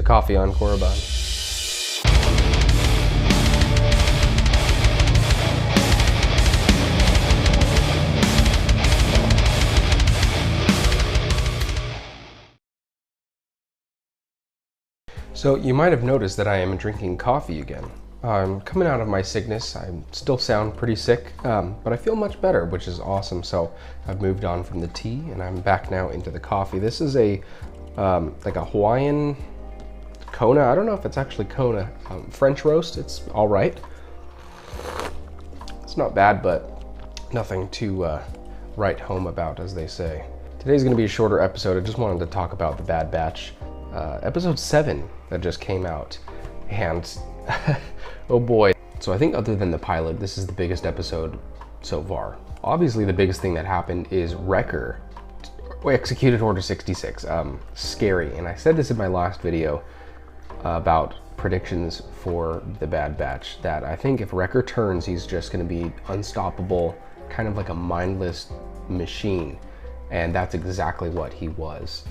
coffee on Korriban. So you might have noticed that I am drinking coffee again. I'm coming out of my sickness. I still sound pretty sick, but I feel much better, which is awesome. So I've moved on from the tea and I'm back now into the coffee. This is a like a Hawaiian Kona. I don't know if it's actually Kona. French roast. It's all right. It's not bad, but nothing to write home about, as they say. Today's going to be a shorter episode. I just wanted to talk about The Bad Batch. Episode 7 that just came out, and oh boy. So I think other than the pilot, this is the biggest episode so far. Obviously the biggest thing that happened is Wrecker executed Order 66. Scary, and I said this in my last video about predictions for The Bad Batch, that I think if Wrecker turns, he's just going to be unstoppable, kind of like a mindless machine. And that's exactly what he was.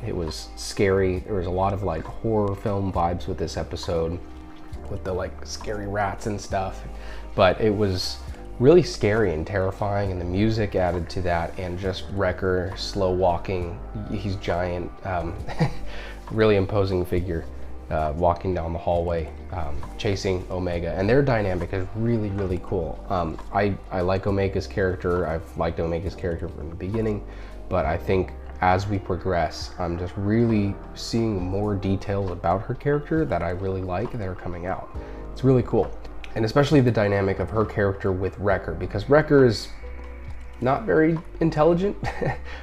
It was scary. There was a lot of like horror film vibes with this episode, with the like scary rats and stuff. But it was really scary and terrifying, and the music added to that, and just Wrecker slow walking. He's giant, really imposing figure, walking down the hallway, chasing Omega, and their dynamic is really, really cool. I like Omega's character. I've liked Omega's character from the beginning, but I think as we progress, I'm just really seeing more details about her character that I really like that are coming out. It's really cool, and especially the dynamic of her character with Wrecker, because Wrecker is not very intelligent.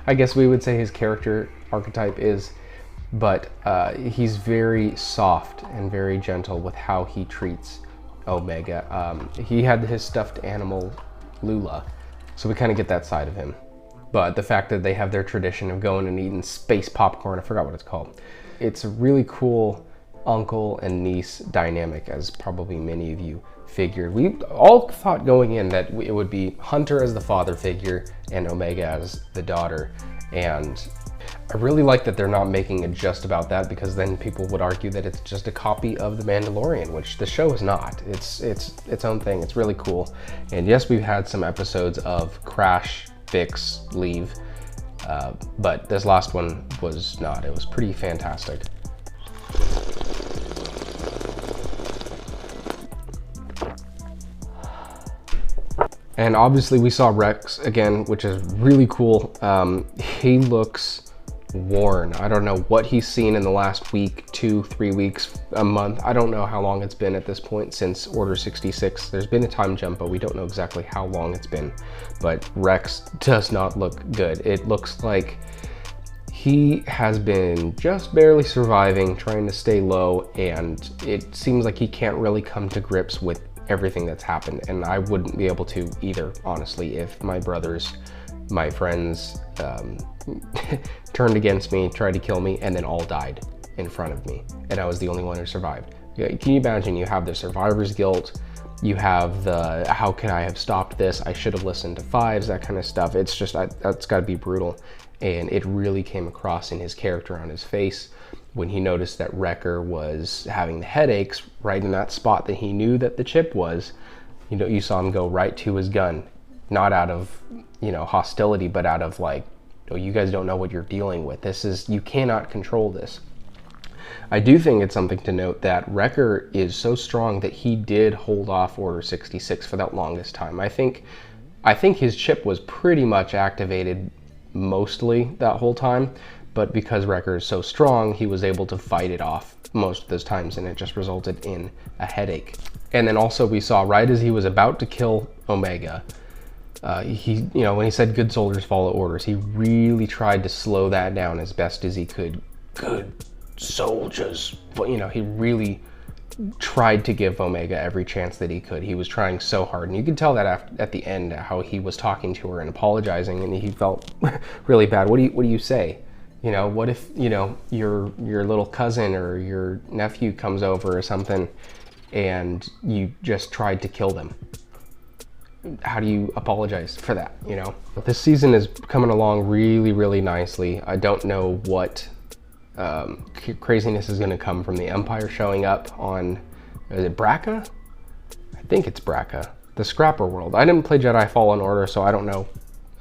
I guess we would say his character archetype is, but he's very soft and very gentle with how he treats Omega. He had his stuffed animal, Lula, so we kind of get that side of him. But the fact that they have their tradition of going and eating space popcorn, I forgot what it's called. It's a really cool uncle and niece dynamic, as probably many of you figured. We all thought going in that it would be Hunter as the father figure and Omega as the daughter, and I really like that they're not making it just about that, because then people would argue that it's just a copy of The Mandalorian, which the show is not. It's its own thing. It's really cool. And yes, we've had some episodes of crash, fix, leave, but this last one was not. It was pretty fantastic. And obviously we saw Rex again, which is really cool. He looks worn. I don't know what he's seen in the last week, 2, 3 weeks, a month. I don't know how long it's been at this point since Order 66. There's been a time jump, but we don't know exactly how long it's been. But Rex does not look good. It looks like he has been just barely surviving, trying to stay low, and it seems like he can't really come to grips with everything that's happened. And I wouldn't be able to either, honestly, if my brothers, my friends, turned against me, tried to kill me, and then all died in front of me, and I was the only one who survived. Can you imagine? You have the survivor's guilt, you have the how can I have stopped this, I should have listened to Fives, that kind of stuff. It's just, that's got to be brutal. And it really came across in his character, on his face, when he noticed that Wrecker was having the headaches right in that spot that he knew that the chip was. You know, you saw him go right to his gun, not out of, you know, hostility, but out of like, oh, you guys don't know what you're dealing with. This is, you cannot control this. I do think it's something to note that Wrecker is so strong that he did hold off Order 66 for that longest time. I think his chip was pretty much activated mostly that whole time, but because Wrecker is so strong, he was able to fight it off most of those times, and it just resulted in a headache. And then also we saw right as he was about to kill Omega, he, you know, when he said good soldiers follow orders, he really tried to slow that down as best as he could. Good soldiers, but you know, he really tried to give Omega every chance that he could. He was trying so hard, and you could tell that at the end how he was talking to her and apologizing, and he felt really bad. What do you say? You know, what if, you know, your little cousin or your nephew comes over or something, and you just tried to kill them? How do you apologize for that, you know? This season is coming along really, really nicely. I don't know what craziness is going to come from the Empire showing up on, is it Braca? I think it's Braca, the Scrapper world. I didn't play Jedi Fallen Order, so I don't know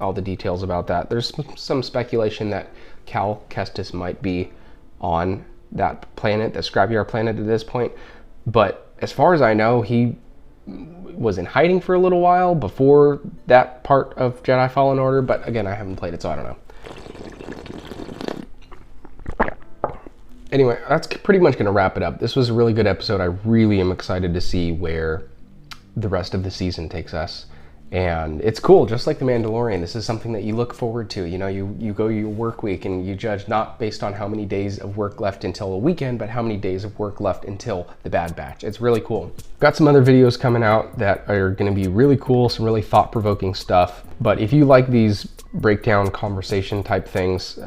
all the details about that. There's some speculation that Cal Kestis might be on that planet, the Scrapyard planet at this point. But as far as I know, he was in hiding for a little while before that part of Jedi Fallen Order. But again, I haven't played it, so I don't know. Anyway, that's pretty much going to wrap it up. This was a really good episode. I really am excited to see where the rest of the season takes us. And it's cool, just like The Mandalorian. This is something that you look forward to. You know, you go your work week and you judge not based on how many days of work left until a weekend, but how many days of work left until the Bad Batch. It's really cool. Got some other videos coming out that are going to be really cool, some really thought-provoking stuff. But if you like these breakdown conversation type things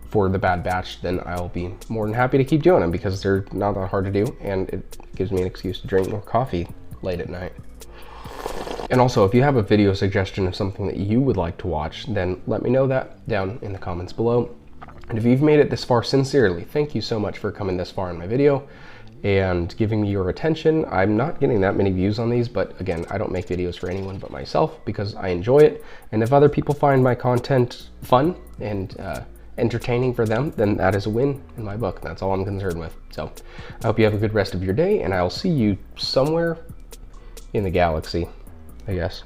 for the Bad Batch, then I'll be more than happy to keep doing them because they're not that hard to do, and it gives me an excuse to drink more coffee late at night. And also, if you have a video suggestion of something that you would like to watch, then let me know that down in the comments below. And if you've made it this far, sincerely, thank you so much for coming this far in my video and giving me your attention. I'm not getting that many views on these, but again, I don't make videos for anyone but myself because I enjoy it. And if other people find my content fun and entertaining for them, then that is a win in my book. That's all I'm concerned with. So I hope you have a good rest of your day, and I'll see you somewhere in the galaxy, I guess.